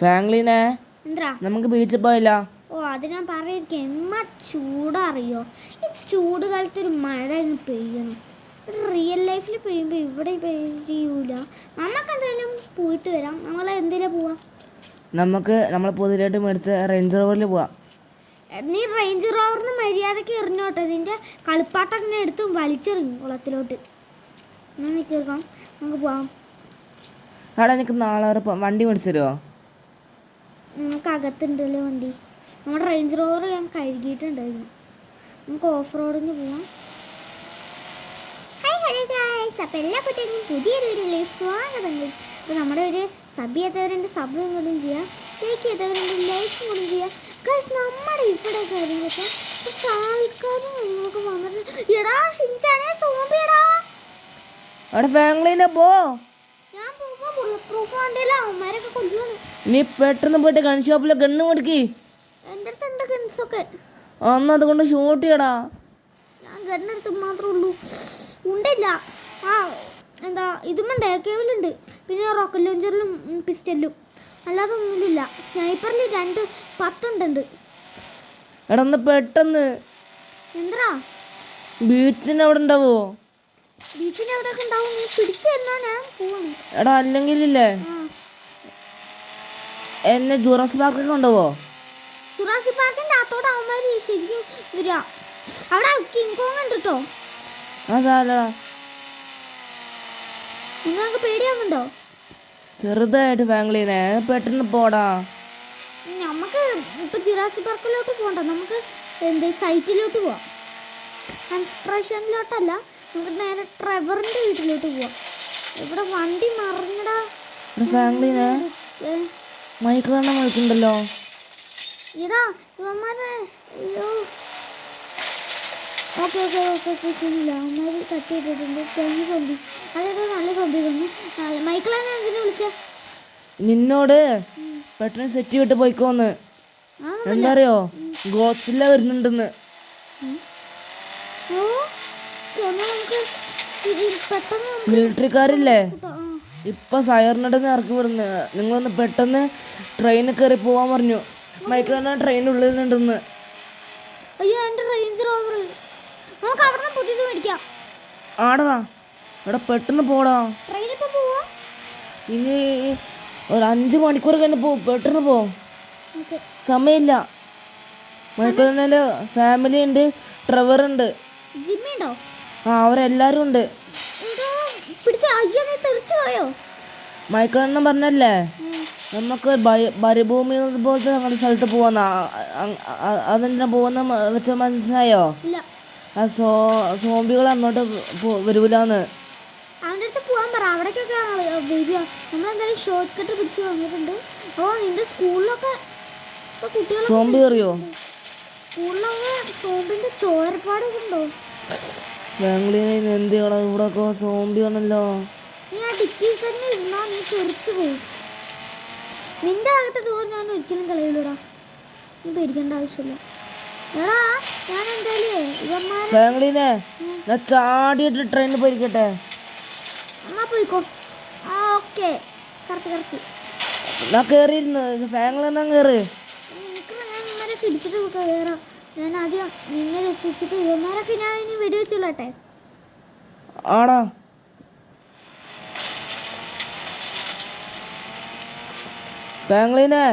ഫാങ്ക്ലിനെ എന്താ നമുക്ക് ബീച്ചിൽ പോയില്ല. ഓ അത് ഞാൻ പറയായിരിക്കും. എന്നാ ചൂടറിയോ? ഈ ചൂട് കാലത്ത് ഒരു മഴ അങ്ങ് പെയ്യണം. റിയൽ ലൈഫിൽ പെയ്യുമ്പോൾ ഇവിടെ പെയ്യൂല. നമുക്ക് എന്തായാലും പോയിട്ട് വരാം. നമ്മൾ എന്തിനാ പോവാം? നമുക്ക് നമ്മൾ പുതിയതായിട്ട് മേടിച്ച റേഞ്ച് റോവറിൽ പോവാം. നീ റേഞ്ച് റോവറിന് മര്യാദയ്ക്ക് എറിഞ്ഞോട്ടെ. നിന്റെ കളിപ്പാട്ടം അങ്ങനെ എടുത്തും വലിച്ചെറിഞ്ഞു കുളത്തിലോട്ട്. അങ്ങനെ കയറാം, നമുക്ക് പോവാം. അവിടെ എനിക്ക് നാളെ വണ്ടി മേടിച്ചു തരുമോ? നമുക്ക് അകത്തുണ്ടല്ലോ വണ്ടി. നമ്മുടെ റേഞ്ച് റോവർ ഞാൻ കഴുകിയിട്ടുണ്ടായിരുന്നു. നമുക്ക് ഓഫ് റോഡിന് പോവാം. ഹായ് ഹലോ ഗായ്സ്, അപ്പോൾ എല്ലാ കുട്ടികൾക്കും പുതിയൊരു വീഡിയോയിലേക്ക് സ്വാഗതം ഗൈസ്. അപ്പോൾ നമ്മുടെ ഒരു സബ് ചെയ്തവരുണ്ട്, സബും കൂടിയും ചെയ്യാം. ലൈക്ക് ചെയ്തവരുണ്ട്, ലൈക്കും കൂടിയും ചെയ്യാം ഗൈസ്. നമ്മുടെ ഇവിടെ കാര്യങ്ങളൊക്കെ കുറച്ച് ആൾക്കാരും കാര്യങ്ങളൊക്കെ വന്നിട്ട് എടാ ഷിൻചാനെ സോംബിയടാ. അവിടെ ഫാങ്ക്ലിനെ പോ. ഞാൻ പോവാ. ബുള്ളറ്റ് പ്രൂഫ് വണ്ടിയില്ല, അവന്മാരൊക്കെ കൊല്ലുവാണ്. നീ പെട്ടെന്ന് പോയിട്ട് ഗൺ ഷോപ്പിലെ ഗണ്ണ് മേടിക്കി. എൻ്റെ അടുത്ത് ഉണ്ട് ഗൺസൊക്കെ. അന്ന് അതുകൊണ്ട് ഷൂട്ട് ചെയ്യടാ. ഞാൻ ഗണ്ണെടുത്ത് മാത്രമേ ഉള്ളൂ, ഉണ്ടില്ല. ആ എന്താ ഇതുമുണ്ട്, കേബിളുണ്ട്, പിന്നെ റോക്കറ്റ് ലോഞ്ചറിലും പിസ്റ്റലും, അല്ലാതെ ഒന്നുമില്ല. സ്നൈപ്പറിൽ 10 എടാ ഒന്ന് പെട്ടെന്ന്. എന്താ ബീച്ചിൻ്റെ അവിടെ ഉണ്ടാവോ? ബീച്ചിൻ്റെ അവിടെയൊക്കെ ഉണ്ടാവും. നീ പിടിച്ചു തന്നാ ഞാൻ പോവാണ്. എടാ അല്ലെങ്കിലേ എന്നെ ജുറാസിക് പാർക്കൊക്കെ കൊണ്ടുപോവോ? ജുറാസിക് പാർക്കിൻ്റെ അകത്തോട്ട് അവന്മാർ ശരിക്കും വരിക. അവിടെ കിങ് കോങ് ഉണ്ട് കേട്ടോ. ആ സാലടാ. നിങ്ങൾക്ക് പേടിയാവുന്നുണ്ടോ? ചെറുതായിട്ട് ഫാങ്ക്ലിനെ പെട്ടെന്ന് പോടാ. നമുക്ക് ഇപ്പം ജുറാസിക് പാർക്കിലോട്ട് പോകണ്ട, നമുക്ക് സൈറ്റിലോട്ട് പോവാം. കൺസ്ട്രക്ഷനിലോട്ടല്ല, നമുക്ക് നേരെ ട്രെവറിൻ്റെ വീട്ടിലോട്ട് പോവാം. ഇവിടെ വണ്ടി മറിഞ്ഞടാ. ഫാങ്ക്ലിനെ മൈക്കിളെണ്ണം വിളിക്കുന്നുണ്ടല്ലോ. ഇടാ ഇവന്മാരെ. അയ്യോ ഓക്കെ ഓക്കെ ഓക്കെ പ്രശ്നമില്ല. അവന്മാർ തട്ടിയിട്ടിട്ടുണ്ട്. തെങ്ങ് സോമ്പി, അതായത് നല്ല സോമ്പി തന്നെ. മൈക്കിളെന്നെ എന്തിനു വിളിച്ച? നിന്നോട് പെട്ടെന്ന് സെറ്റ് വിട്ട് പോയിക്കോന്ന്. എന്താ അറിയോ, ഗോഡ്സില്ല വരുന്നുണ്ടെന്ന്. മിലിറ്ററിക്കാരില്ലേ ഇപ്പൊ സൈറിനിടന്ന് ഇറക്കി വിടുന്നു. നിങ്ങളൊന്ന് പെട്ടെന്ന് ട്രെയിനിൽ കയറി പോവാൻ പറഞ്ഞു. മൈക്കിളെണ്ണ ട്രെയിനുള്ളിൽ നിന്നുണ്ടെന്ന്. അയ്യോ എൻ്റെ റേഞ്ച് റോവർ. നമുക്ക് അവിടെ നിന്ന് പുതിയത് മേടിക്കാം. ആടാ ഇവിടെ പെട്ടെന്ന് പോടാ. ട്രെയിനിപ്പോൾ പോവാ. ഇനി ഒരു 5 മണിക്കൂർ കഴിഞ്ഞ് പോ. പെട്ടെന്ന് പോ, സമയമില്ല. മൈക്കിളിൻ്റെ ഫാമിലി ഉണ്ട്, ട്രെവർ ഉണ്ട്, ജിമ്മി ഉണ്ടോ? ആ അവരെല്ലാരും ഉണ്ട്. അയ്യോ നീ തെറിച്ചു പോയോ? മൈക്കിളെണ്ണ പറഞ്ഞല്ലേ നമുക്ക് മരുഭൂമി പോലത്തെ അങ്ങനത്തെ സ്ഥലത്ത് പോവാന്ന. അതെന്തിനാ പോവാന്ന് വെച്ച മനസ്സിലായോ? ആ സോംബികൾ അങ്ങോട്ട് വരൂലെന്ന്. അവൻ്റെ അടുത്ത് പോകാൻ പറ, അവിടേക്കൊക്കെ വരിക. നമ്മളെന്തായാലും ഷോർട്ട് കട്ട് പിടിച്ച് വന്നിട്ടുണ്ട്. ഓ നിന്റെ സ്കൂളിലൊക്കെ കുട്ടികൾ സോംബി അറിയോ? സ്കൂളിലൊക്കെ സോംബിൻ്റെ ചോരപ്പാടൊക്കെ ഉണ്ടോ? ഫാങ്ക്ലിനെ എന്ത് ചെയ്യണം, ഇവിടെ ഒക്കെ സോംബി ആണല്ലോ. നീ ആ ഡിക്കിയിൽ തന്നെ ഇരുന്നാ നീ തെറിച്ചു പോകും. നിന്റെ ഭാഗത്തെ ഡോർ ഞാൻ ഒരിക്കലും കളയില്ലടാ, നീ പേടിക്കേണ്ട ആവശ്യമില്ല. എടാ ഞാൻ എന്തായാലും ഫാങ്ക്ലിനെ ഞാൻ ചാടിയിട്ട് ട്രെയിനിൽ പോയിരിക്കട്ടെ. എന്നാ പോയിക്കോ. ആ ഓക്കെ കറക്റ്റ്. ഞാൻ കയറിയിരുന്നു. ഫാങ്ക്ലിനെ കയറി. എനിക്ക് ഞാൻ ഇവന്മാരൊക്കെ ഇടിച്ചിട്ട് കയറാം. ഞാൻ ആദ്യം നിന്നെ രക്ഷിച്ചിട്ട് ഇവന്മാരൊക്കെ ഞാൻ ഇനി വെടിവെച്ചോളട്ടെ. ആടാ ഫാങ്ക്ലിനെ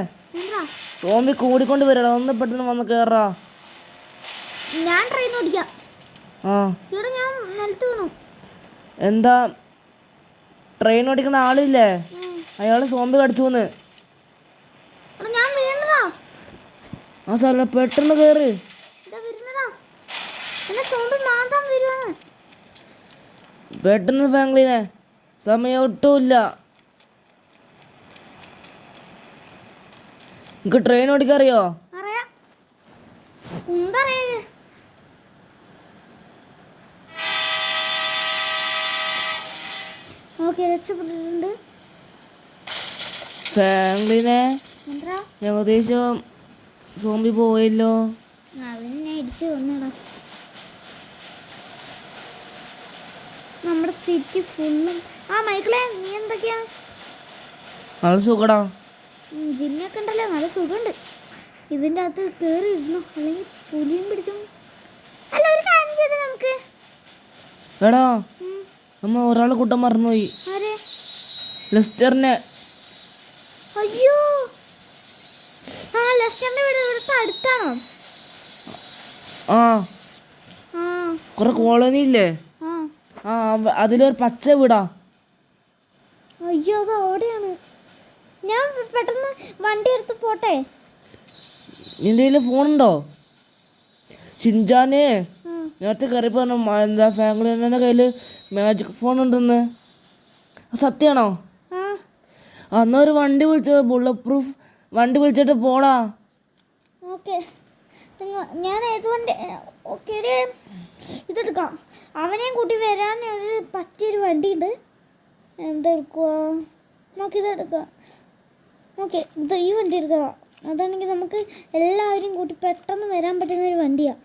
സോംബി കൂടിക്കൊണ്ട് വരടാ. ഒന്ന് പെട്ടെന്ന് വന്ന് കയറാ. ഞാൻ ട്രെയിൻ ഓടിക്കാം. ആ ഇവിടെ ഞാൻ നിലത്ത് വീണു. എന്താ ട്രെയിൻ ഓടിക്കുന്ന ആളില്ലേ, അയാള് സോംബി കടിച്ചുന്ന്. ഞാൻ വീണടാ. ആ സാറേ പെട്ടെന്ന് കയറി. പെട്ടെന്ന് ഫാങ്ക്ലിനെ, സമയം ഒട്ടുമില്ല. എനിക്ക് ട്രെയിൻ ഓടിക്കറിയോ? ഫാങ്ക്ലിനെ ഏകദേശം സോംബി പോയല്ലോ. നമ്മുടെ സിറ്റി ഫുള്ളും. ആ മൈക്കിളെ നീ എന്തൊക്കെയാ? നല്ല സുഖടാ. ജിമ്മൊക്കെ ഉണ്ടല്ലോ, നല്ല സുഖമുണ്ട്. ഇതിൻ്റെ അകത്ത് കയറി ഇരുന്നു, അല്ലെങ്കിൽ പുലിയും പിടിച്ചു. അല്ല, ഒരു കാര്യം ചെയ്ത് നമുക്ക്. എടാ നമ്മ ഒരാളെ കൂട്ടം മറന്നുപോയി. ആരെ? ലെസ്റ്ററിനെ. അയ്യോ, ആ ലെസ്റ്ററിന്റെ വീട് ഇവിടുത്തെ അടുത്താണോ? ആ ആ കുറെ കോളനി ഇല്ലേ? ആ ആ അതിലൊരു പച്ച വീടാ. അയ്യോ, അത് അവിടെയാണ്. ഞാൻ പെട്ടെന്ന് വണ്ടി എടുത്ത് പോട്ടെ. നിന്റെ കയ്യിൽ ഫോണുണ്ടോ? ഷിൻചാനെ ആ നേരത്തെ കയറി പറഞ്ഞു എന്താ ഫാമിലിൻ്റെ കയ്യിൽ മാജിക് ഫോൺ ഉണ്ടെന്ന്. സത്യമാണോ? ആ എന്നാ ഒരു വണ്ടി വിളിച്ച് ബുള്ളറ്റ് പ്രൂഫ് വണ്ടി വിളിച്ചിട്ട് പോടാ. ഓക്കെ, ഞാൻ ഏത് വണ്ടി? ഓക്കെ, ഒരു ഇതെടുക്കാം. അവനെയും കൂട്ടി വരാൻ ഒരു പറ്റിയൊരു വണ്ടിയുണ്ട്. എന്തെടുക്കുക? നമുക്കിതെടുക്കാം. ഓക്കെ, ഇത് ഈ വണ്ടി എടുക്കുക. അതാണെങ്കിൽ നമുക്ക് എല്ലാവരും കൂട്ടി പെട്ടെന്ന് വരാൻ പറ്റുന്ന ഒരു വണ്ടിയാണ്.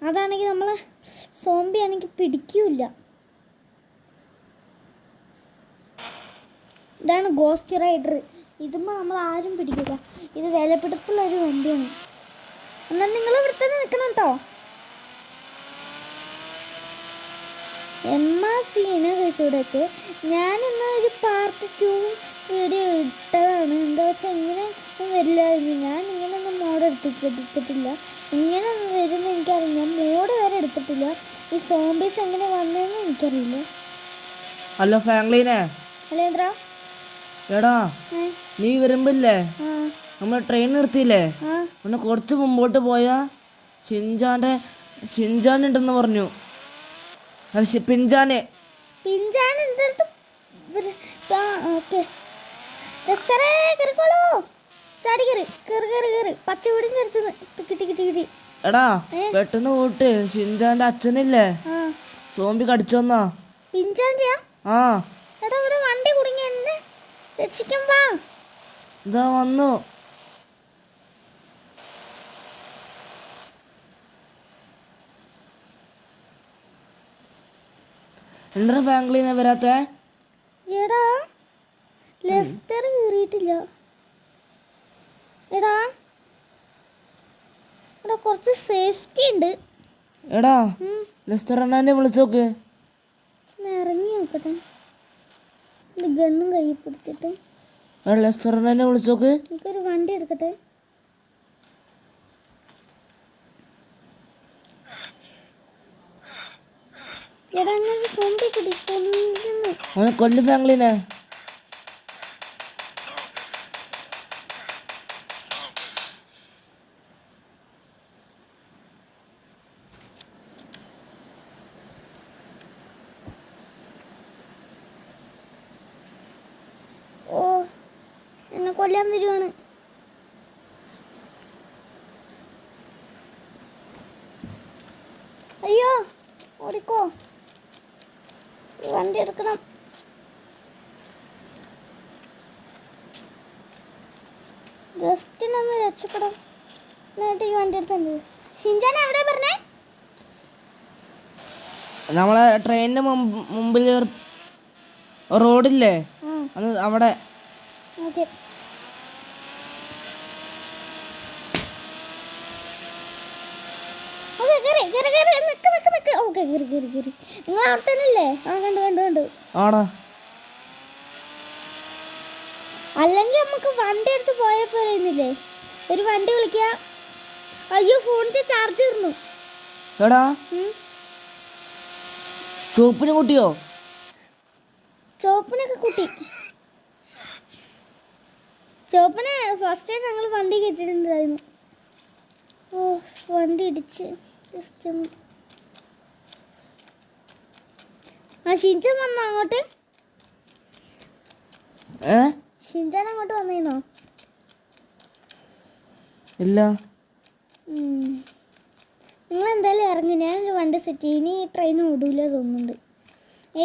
അതാണെങ്കിൽ നമ്മളെ സോംബി ആണെങ്കിൽ പിടിക്കില്ല. ഇതാണ് ഗോസ്റ്റ് റൈഡർ. ഇതുമ്പോൾ നമ്മൾ ആരും പിടിക്കില്ല. ഇത് വിലപിടിപ്പുള്ള ഒരു വണ്ടിയാണ്. എന്നാൽ നിങ്ങൾ ഇവിടെ തന്നെ നിൽക്കണം കേട്ടോ. സീന കേസിവിടേക്ക് ഞാനിന്ന് ഒരു പാർട്ട് 2 വീഡിയോ ഇട്ടതാണ്. എന്താ വെച്ചാൽ ഇങ്ങനെ വരില്ലായിരുന്നു. ഞാൻ ഇങ്ങനെയൊന്നും മോഡ് എടുത്തിട്ടില്ല. ഇങ്ങനെ ഒന്നും വരുമെന്ന് എനിക്കറിയില്ല. ഞാൻ മോഡ് വരെ എടുത്തിട്ടില്ല. ഈ സോംബീസ് എങ്ങനെ വന്നതെന്ന് എനിക്കറിയില്ല. ഹലോ ഫാങ്ക്ലീനെ. ഹലോ എന്താ? എടാ നീ വരുമ്പില്ലേ ആ നമ്മൾ ട്രെയിൻ നിർത്തിയില്ലേ? ആ ഒന്ന് കുറച്ച് മുമ്പോട്ട് പോയാ ഷിൻചാൻ ഉണ്ടെന്ന് പറഞ്ഞു. പിഞ്ചാനെ എൻ്റെ അടുത്ത്. ഓക്കെ, കയറിക്കോളൂ. ചാടി കയറി പച്ച വീടിൻ്റെ അടുത്ത് കിട്ടി. എടാ പെട്ടെന്ന് പോട്ട്. ഷിൻചാന്റെ അച്ഛനില്ലേ ആ സോംബി കടിച്ചോന്നാ. പിഞ്ചാൻ്റെയാ? ആ എടാ, ഇവിടെ വണ്ടി കുടുങ്ങി, എന്നെ രക്ഷിക്കാൻ വാ. ഇതാ വന്നു. എന്താ ഫാങ്ക്ലീനെ വരാത്തെ? എടാ, ലെസ്റ്റർ കയറിയിട്ടില്ല. എടാ കുറച്ച് സേഫ്റ്റി ഉണ്ട്. എടാ ലെസ്റ്റർ അണ്ണാനെ വിളിച്ചോക്ക്. ഇറങ്ങി നോക്കട്ടെ. ഗണ്ണും കൈ പിടിച്ചിട്ട് ലെസ്റ്റർ അണ്ണാനെ വിളിച്ചോക്ക്. എനിക്കൊരു വണ്ടി എടുക്കട്ടെ. എടാ, ഞാൻ സോംബി പിടിക്കുന്നു. അവനെ കൊല്ലു ഫാങ്ക്ലീനെ. ഓ, എന്നെ കൊല്ലാൻ വരുവാണ്. അയ്യോ, ഓടിക്കോ. വണ്ടി എടുക്കണം. ജസ്റ്റിനൊന്ന് രക്ഷപ്പെടാം. എന്നിട്ട് ഈ വണ്ടി എടുത്തത്. ഷിൻചാൻ എവിടെ പറഞ്ഞേ? നമ്മളെ ട്രെയിനിന്റെ മുമ്പിൽ റോഡില്ലേ അത് അവിടെ. ഓക്കെ, നിക്ക്. ഓക്കെ, കയറി. നിങ്ങൾ അവിടെ തന്നെ അല്ലേ? ആ, കണ്ടു. ആടാ. അല്ലെങ്കിൽ നമുക്ക് വണ്ടി എടുത്ത് പോയാൽ പോരുന്നില്ലേ? ഒരു വണ്ടി വിളിക്കുക. അയ്യോ, ഫോണിന്റെ ചാർജ് തീർന്നു. എടാ ചോപ്പിന് കൂട്ടിയോ? ചോപ്പിനൊക്കെ കൂട്ടി. ചോപ്പിനെ ഫസ്റ്റ് ടൈം ഞങ്ങൾ വണ്ടി കയറ്റിട്ടുണ്ടായിരുന്നു. ഓ, വണ്ടി ഇടിച്ച് ജസ്റ്റ് ഒന്ന്. ആ, ഷിൻചാൻ വന്നോ അങ്ങോട്ട്? ഷിൻചാൻ അങ്ങോട്ട് വന്നേന്നോ? ഇല്ല. നിങ്ങൾ എന്തായാലും ഇറങ്ങി. ഞാനൊരു വണ്ടി സെറ്റ് ചെയ്യും. ഇനി ട്രെയിൻ ഓടൂല തോന്നുന്നുണ്ട്.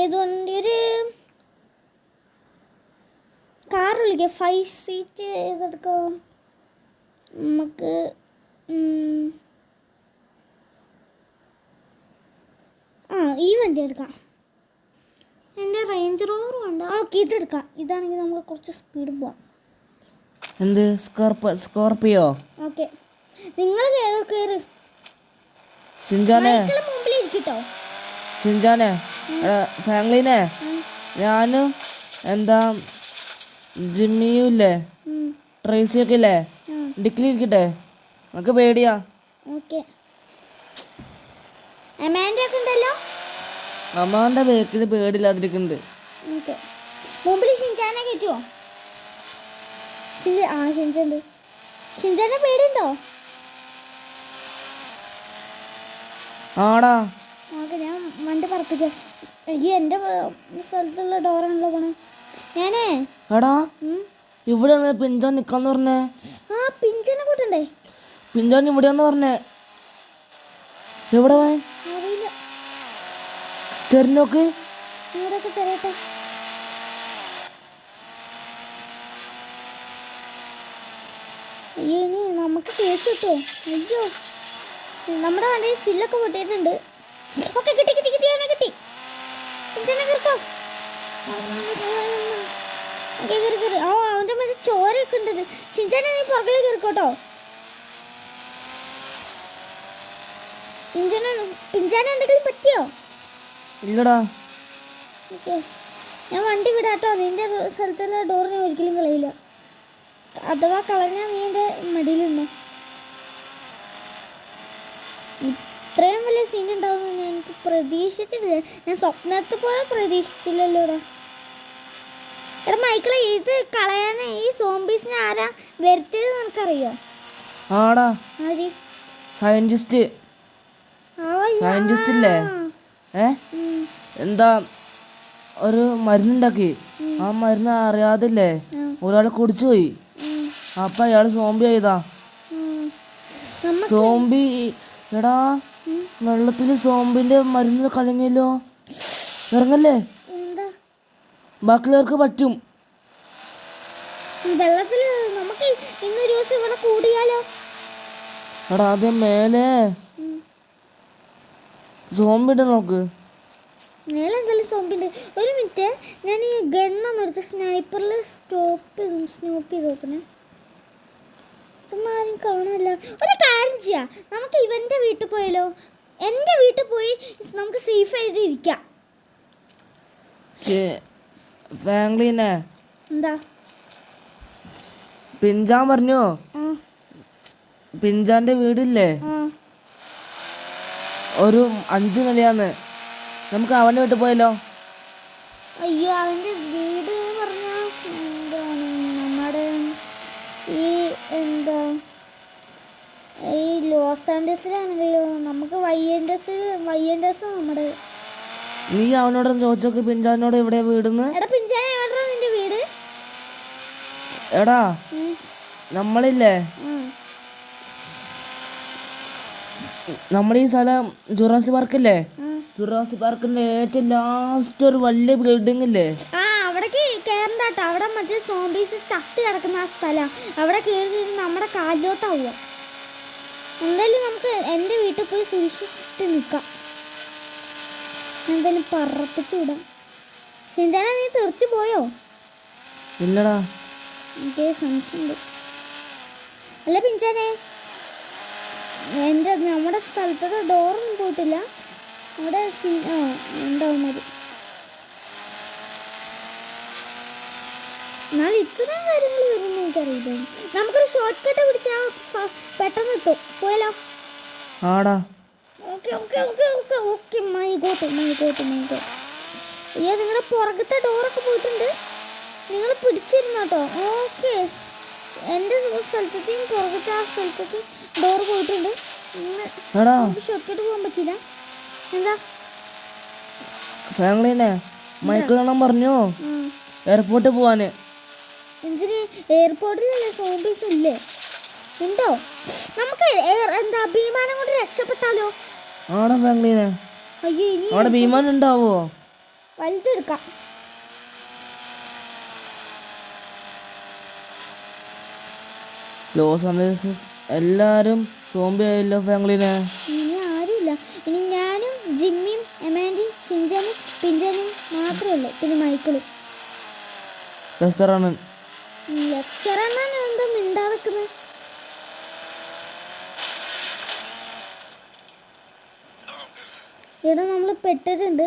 ഏത് വണ്ടി? ഒരു കാർ വിളിക്കാം. 5 സീറ്റ് ഏതെടുക്കാം നമുക്ക്? ഈ വണ്ടി എടുക്കാം. എൻ്റെ റേഞ്ച് റോവറും ഉണ്ട്. ഓക്കെ, ഇതെടുക്കാം. ഇതാണെങ്കിൽ നമുക്ക് കുറച്ച് സ്പീഡ് പോവാം. എന്ത് സ്കോർപ്പിയോ? ഓക്കെ, നിങ്ങൾ കയറ്. ഷിൻചാനെ മുമ്പിലിരിക്കട്ടോ. ഷിൻചാനെ ഫാങ്ക്ലിനെ ഞാനും എന്താ ജിമ്മിയും ഇല്ലേ ട്രേസിയൊക്കെ ഇല്ലേ ഡിക്കിലിരിക്കട്ടെ, നമുക്ക് പേടിയാ. ഓക്കെ, അമാൻഡ ഒക്കെ ഉണ്ടല്ലോ. അമ്മാന്റെ ബേക്കിൽ പേടില്ലാതിരിക്കുന്നുണ്ട്. ഓക്കെ, മുമ്പിൽ ഷിൻചാനെ കയറ്റുമോ? ഷിൻചുണ്ട്. ഷിൻചാനെ പേടിയുണ്ടോ? ആടാ. ഓക്കെ, ഞാൻ വണ്ടി പറപ്പിക്കാം. അയ്യോ, എൻ്റെ സ്ഥലത്തുള്ള ഡോറാണല്ലോ പോണേ. ഞാനേ എടാ ഇവിടെയാണ് പിഞ്ചാൻ നിക്കാന്ന് പറഞ്ഞേ. ആ പിഞ്ചനെ കൂട്ടണ്ടേ? പിഞ്ചാൻ ഇവിടെയാന്ന് പറഞ്ഞേ. എവിടെ പോയി അറിയില്ല, തെരഞ്ഞോക്ക്. ഇവിടെയൊക്കെ തരട്ടെ. അയ്യോ, ഇനി നമുക്ക് കേസ് കിട്ടുമോ? അയ്യോ, നമ്മുടെ വണ്ടിയിൽ ചില്ലൊക്കെ പൊട്ടിയിട്ടുണ്ട്. ഓക്കെ, കിട്ടി കിട്ടി കിട്ടി, അവനെ കിട്ടി. പിഞ്ചനെ കയറിക്കോ. ഓക്കെ, കയറി കയറി. ഓ, അവൻ്റെ മറ്റേ ചോരയൊക്കെ ഉണ്ട്. ഷിൻചാനെ നീ പുറകിൽ കയറിക്കോട്ടോ. പിഞ്ചാനെ എന്തെങ്കിലും പറ്റിയോ? ഇല്ലടാ. ഓക്കെ, ഞാൻ വണ്ടി വിടാട്ടോ. നിന്റെ സ്ഥലത്തുള്ള ഡോർ ഞാൻ ഒരിക്കലും കളയില്ല. അഥവാ കളഞ്ഞാൽ നീ എൻ്റെ മടിയിലുണ്ടോ? ഇത്രയും വലിയ സീൻ ഉണ്ടാവുമെന്ന് ഞാൻ എനിക്ക് പ്രതീക്ഷിച്ചിട്ടില്ല. ഞാൻ സ്വപ്നത്തിൽ പോലെ പ്രതീക്ഷിച്ചില്ലല്ലോടാ. എടാ മൈക്കിളെ, ഇത് കളയാൻ ഈ സോംബീസിനെ ആരാ വരുത്തിയത് നിനക്കറിയോ? ആടാ, ആര്? സയന്റിസ്റ്റ് ഇല്ലേ? എന്താ ഒരു മരുന്നുണ്ടാക്കി. ആ മരുന്ന് അറിയാതില്ലേ ഒരാളെ കുടിച്ചു പോയി. അപ്പൊ അയാള് സോംബി ആയതാ. സോംബി. എടാ വെള്ളത്തില് സോംബിന്റെ മരുന്ന് കലങ്ങിയല്ലോ. ഇറങ്ങല്ലേ, ബാക്കിയുള്ളവർക്ക് പറ്റും. വെള്ളത്തിൽ നമുക്ക് ഇന്നൊരു ദിവസം ഇവിടെ കൂടിയാലോ? എടാ ആദ്യം മേലെ സോംബിയുടെ നോക്ക്. മേലെ എന്തായാലും സോംബിണ്ട്. ഒരു മിനിറ്റ്, ഞാൻ ഈ ഗണ്ണൊന്ന് എടുത്ത് സ്നൈപ്പറിൽ സ്നോപ്പ് ചെയ്ത് നോക്കണേ. ആരും കാണാനില്ല. ഒരു കാര്യം ചെയ്യാം, നമുക്ക് ഇവൻ്റെ വീട്ടിൽ പോയാലോ? എൻ്റെ വീട്ടിൽ പോയി നമുക്ക് സേഫ് ആയിട്ട് ഇരിക്കാം. ഫാങ്ക്ലിനെ എന്താ പിഞ്ചാൻ പറഞ്ഞു. പിഞ്ചാന്റെ വീടില്ലേ ഒരു 5 നിലയാന്ന്. നമുക്ക് അവൻ്റെ വീട്ടിൽ പോയല്ലോ. അയ്യോ, അവൻ്റെ വീട് പറഞ്ഞാൽ എന്താണ് നമ്മുടെ ഈ ഈ ലോസ് ആൻഡസിലാണെങ്കിലോ നമുക്ക് വയ്യൻഡസ് നമ്മുടെ. നീ അവനോടൊന്ന് ചോദിച്ചോക്ക് പിഞ്ചാനോട് എവിടെയാ വീടെന്ന്. എടാ പിഞ്ചാൻ, എവിടെയാ നിന്റെ വീട്? എടാ നമ്മളില്ലേ നമ്മളീ സ്ഥലം ജുറാസി പാർക്കില്ലേ, ജുറാസി പാർക്കിന്റെ ഏറ്റവും ലാസ്റ്റ് ഒരു വലിയ ബിൽഡിംഗ് ഇല്ലേ, അവിടേക്ക് കയറണ്ടാട്ടോ. അവിടെ മറ്റേ സോംബീസ് ചത്ത് കിടക്കുന്ന ആ സ്ഥലം. അവിടെ കയറി നമ്മുടെ കാലിലോട്ടാവുക. എന്തായാലും നമുക്ക് എൻ്റെ വീട്ടിൽ പോയി സൂക്ഷിച്ചിട്ട് നിൽക്കാം. എന്തായാലും പറപ്പിച്ചു വിടാം. ഷിൻചാനെ, നീ തെറിച്ചു പോയോ? ഇല്ലടാ, എനിക്ക് സംശയമുണ്ട്. അല്ല പിഞ്ചാനെ, നമ്മുടെ സ്ഥലത്തെ ഡോറൊന്നും പോയിട്ടില്ല. അവിടെ ഉണ്ടാവും മതി. എന്നാൽ ഇത്രയും കാര്യങ്ങൾ വരുമെന്ന് എനിക്കറിയില്ല. നമുക്കൊരു ഷോർട്ട് കട്ട് പിടിച്ചാൽ പെട്ടെന്ന് എത്തും. പോയാലോ? ആടാ. Okay okay okay okay okay my got. അയ്യോ, നിങ്ങളുടെ പുറകത്തെ ഡോറൊക്കെ പോയിട്ടുണ്ട്. നിങ്ങൾ പിടിച്ചിരുന്നു കേട്ടോ. ഓക്കെ, എൻ്റെ സ്ഥലത്തെയും പുറകത്തെ ആ സ്ഥലത്തെയും ഡോർ പോയിട്ടുണ്ട്. ഷോർട്ട് കട്ട് പോകാൻ പറ്റില്ല. എന്താ ഫാമിലിനെ മൈക്കിൾ കാണാൻ പറഞ്ഞു എയർപോർട്ടിൽ പോവാന്. എന്തിന്? എയർപോർട്ടിലല്ലേ സോംബീസ് ഇല്ലേ? ഉണ്ടോ? നമുക്ക് വിമാനം കൊണ്ട് രക്ഷപ്പെട്ടാലോ? ആടാ ഫാമിലിനെ. അയ്യോ, ഇനി അവിടെ വിമാനം ഉണ്ടാവോ? വലുതെടുക്കാം. ലോസ് ആഞ്ചലസ് എല്ലാരും സോംബി ആയല്ലോ ഫാമിലിനെ. ഇനി ആരുമില്ല. ഇനി ഞാനും ജിമ്മിയും എമാൻഡിയും ഷിൻചാനും പിഞ്ചാനും മാത്രമേ ഉള്ളൂ. പിന്നെ മൈക്കിളും. റെസ്റ്റോറൻറ്റ് ലെക്ചർ അണ്ണൻ എന്താ മിണ്ടാതിക്കുന്നത്? എടാ നമ്മൾ പെട്ടിട്ടുണ്ട്.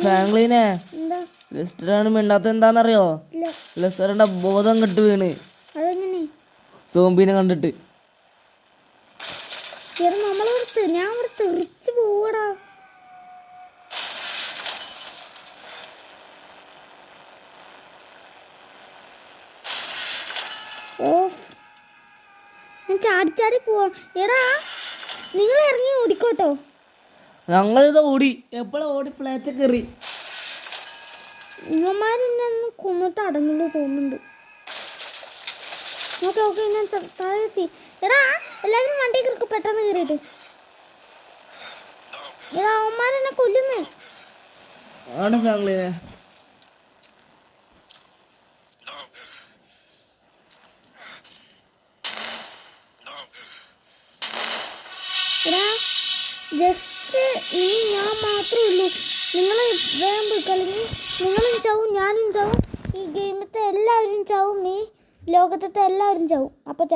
ഫാങ്ക്ലിനെ എന്താ? ലെസ്റ്ററാണ് മിണ്ടാത്ത എന്താണെന്നറിയോ? ഇല്ല. ലെസ്റ്ററിന്റെ ബോധം കെട്ട് വീണ് അതെങ്ങനെ? സോംബിനെ കണ്ടിട്ട്. എടാ നമ്മളിവിടെ ഞാൻ ഇവിടെ തെറിച്ച് പോവടാ. ഓഫ്, ഞാൻ ചാടി പോവാ. എടാ നിങ്ങൾ ഇറങ്ങി ഓടിക്കോട്ടോ. ഞങ്ങളിത് ഓടി, എപ്പോഴാ ഓടി ഫ്ലാറ്റ് കയറി. ഇവന്മാരെന്നെ ഒന്ന് കൊന്നിട്ട് അടങ്ങുള്ളൂ തോന്നുന്നുണ്ട്. ഓക്കെ ഞാൻ താഴെത്തി. എടാ എല്ലാവരും വണ്ടി കയറി പെട്ടെന്ന് കയറിയിട്ട്. എടാ അവന്മാരെന്നെ കൊല്ലുന്നേ. ആണ് ഫാങ്ക്ലിനെ. എടാ ജസ്റ്റ് ഇനി ഞാൻ മാത്രമേ ഉള്ളൂ. നിങ്ങൾ വേഗം പോയിക്കോ, അല്ലെങ്കിൽ നിങ്ങളും ചാവും ഞാനും ചാവും, ഈ ഗെയിമത്തെ എല്ലാവരും ചാവും, ഈ ലോകത്തെ എല്ലാവരും ചാവും. അപ്പോൾ